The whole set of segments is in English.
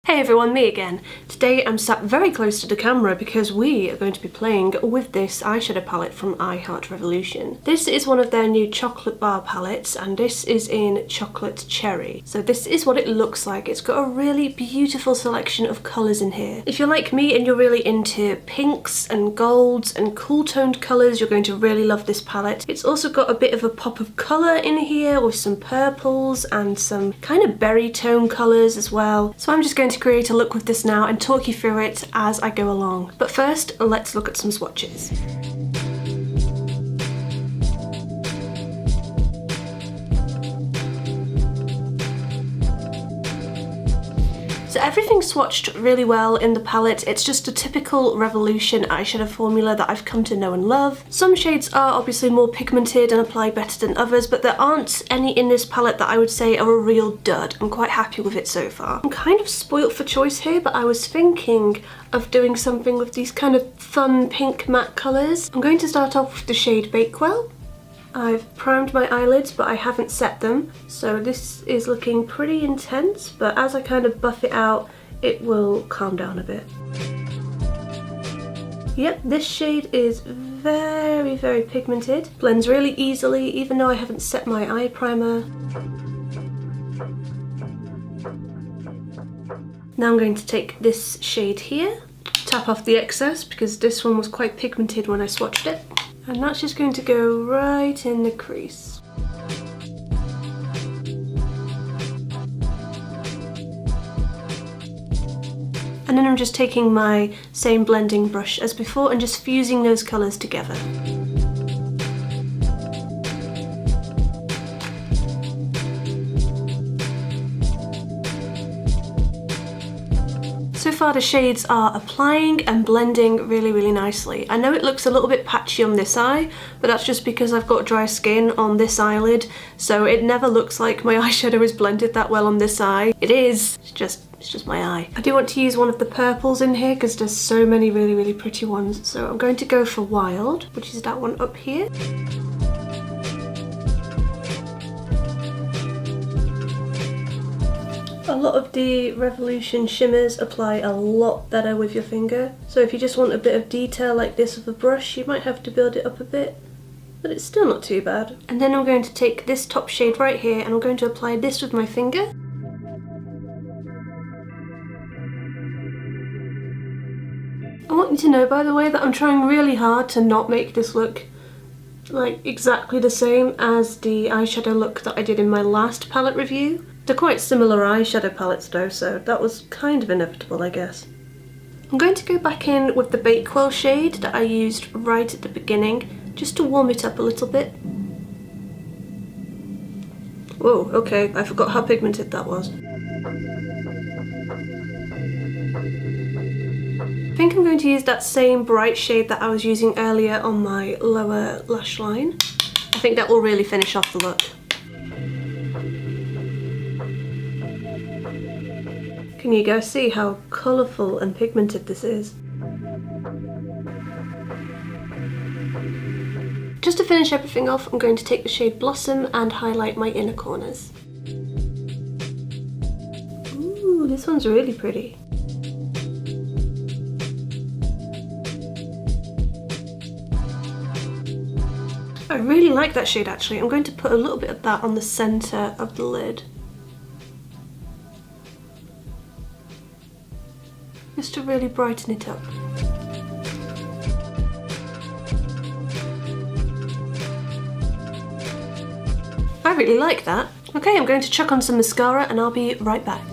Hey everyone, me again. Today I'm sat very close to the camera because we are going to be playing with this eyeshadow palette from I Heart Revolution. This is one of their new chocolate bar palettes and this is in chocolate cherry. So this is what it looks like. It's got a really beautiful selection of colours in here. If you're like me and you're really into pinks and golds and cool toned colours, you're going to really love this palette. It's also got a bit of a pop of colour in here with some purples and some kind of berry tone colours as well. So I'm just going to create a look with this now and talk you through it as I go along. But first, let's look at some swatches. So everything's swatched really well in the palette. It's just a typical Revolution eyeshadow formula that I've come to know and love. Some shades are obviously more pigmented and apply better than others, but there aren't any in this palette that I would say are a real dud. I'm quite happy with it so far. I'm kind of spoilt for choice here, but I was thinking of doing something with these kind of fun pink matte colours. I'm going to start off with the shade Bakewell. I've primed my eyelids, but I haven't set them, so this is looking pretty intense, but as I kind of buff it out, it will calm down a bit. Yep, this shade is very pigmented. Blends really easily, even though I haven't set my eye primer. Now I'm going to take this shade here, tap off the excess, because this one was quite pigmented when I swatched it. And that's just going to go right in the crease. And then I'm just taking my same blending brush as before and just fusing those colours together. So far the shades are applying and blending really nicely. I know it looks a little bit patchy on this eye, but that's just because I've got dry skin on this eyelid, so it never looks like my eyeshadow is blended that well on this eye. It is, it's just my eye. I do want to use one of the purples in here because there's so many really pretty ones, so I'm going to go for Wild, which is that one up here. A lot of the Revolution shimmers apply a lot better with your finger, so if you just want a bit of detail like this with a brush, you might have to build it up a bit, but it's still not too bad. And then I'm going to take this top shade right here and I'm going to apply this with my finger. I want you to know, by the way, that I'm trying really hard to not make this look like exactly the same as the eyeshadow look that I did in my last palette review. They're quite similar eyeshadow palettes though, so that was kind of inevitable, I guess. I'm going to go back in with the Bakewell shade that I used right at the beginning, just to warm it up a little bit. Whoa, okay, I forgot how pigmented that was. I think I'm going to use that same bright shade that I was using earlier on my lower lash line. I think that will really finish off the look. Can you guys see how colourful and pigmented this is? Just to finish everything off, I'm going to take the shade Blossom and highlight my inner corners. Ooh, this one's really pretty. I really like that shade actually. I'm going to put a little bit of that on the centre of the lid. Just to really brighten it up. I really like that. Okay, I'm going to chuck on some mascara and I'll be right back.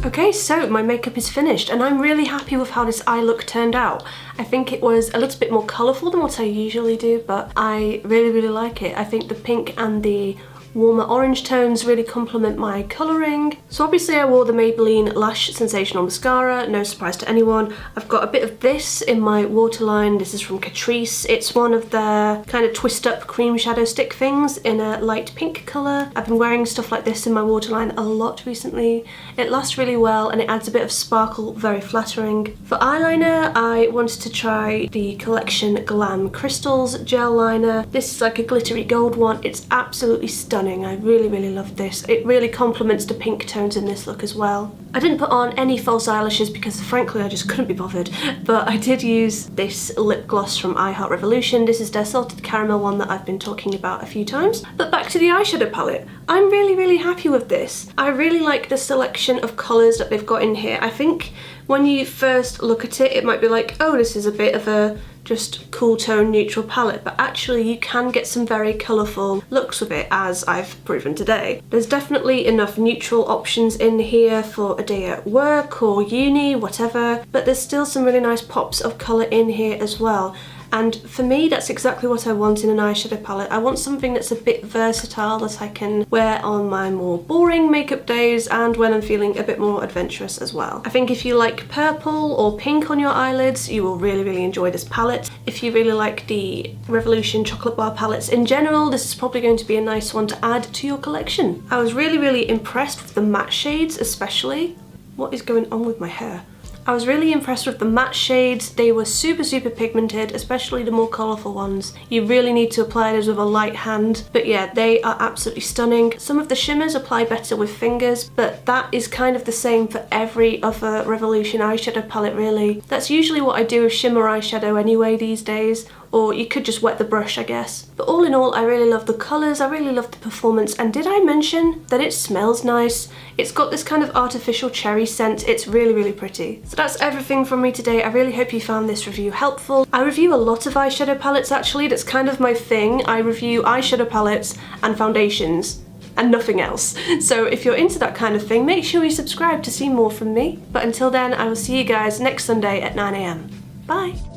Okay, so my makeup is finished and I'm really happy with how this eye look turned out. I think it was a little bit more colourful than what I usually do, but I really like it. I think the pink and the warmer orange tones really complement my colouring. So obviously I wore the Maybelline Lash Sensational Mascara, no surprise to anyone. I've got a bit of this in my waterline. This is from Catrice. It's one of their kind of twist up cream shadow stick things in a light pink colour. I've been wearing stuff like this in my waterline a lot recently. It lasts really well and it adds a bit of sparkle, very flattering. For eyeliner, I wanted to try the Collection Glam Crystals gel liner. This is like a glittery gold one. It's absolutely stunning. I really love this. It really complements the pink tones in this look as well. I didn't put on any false eyelashes because frankly I just couldn't be bothered, but I did use this lip gloss from I Heart Revolution. This is their salted caramel one that I've been talking about a few times. But back to the eyeshadow palette. I'm really happy with this. I really like the selection of colours that they've got in here. I think when you first look at it, it might be like, oh, this is a bit of a just cool tone neutral palette, but actually you can get some very colourful looks with it, as I've proven today. There's definitely enough neutral options in here for a day at work or uni, whatever, but there's still some really nice pops of colour in here as well. And for me, that's exactly what I want in an eyeshadow palette. I want something that's a bit versatile that I can wear on my more boring makeup days and when I'm feeling a bit more adventurous as well. I think if you like purple or pink on your eyelids, you will really enjoy this palette. If you really like the Revolution chocolate bar palettes in general, this is probably going to be a nice one to add to your collection. I was really impressed with the matte shades especially. What is going on with my hair? I was really impressed with the matte shades. They were super pigmented, especially the more colourful ones. You really need to apply those with a light hand, but yeah, they are absolutely stunning. Some of the shimmers apply better with fingers, but that is kind of the same for every other Revolution eyeshadow palette really. That's usually what I do with shimmer eyeshadow anyway these days, or you could just wet the brush, I guess. But all in all, I really love the colours, I really love the performance, and did I mention that it smells nice? It's got this kind of artificial cherry scent. It's really pretty. So that's everything from me today. I really hope you found this review helpful. I review a lot of eyeshadow palettes actually. That's kind of my thing. I review eyeshadow palettes and foundations and nothing else. So if you're into that kind of thing, make sure you subscribe to see more from me. But until then, I will see you guys next Sunday at 9 AM. Bye!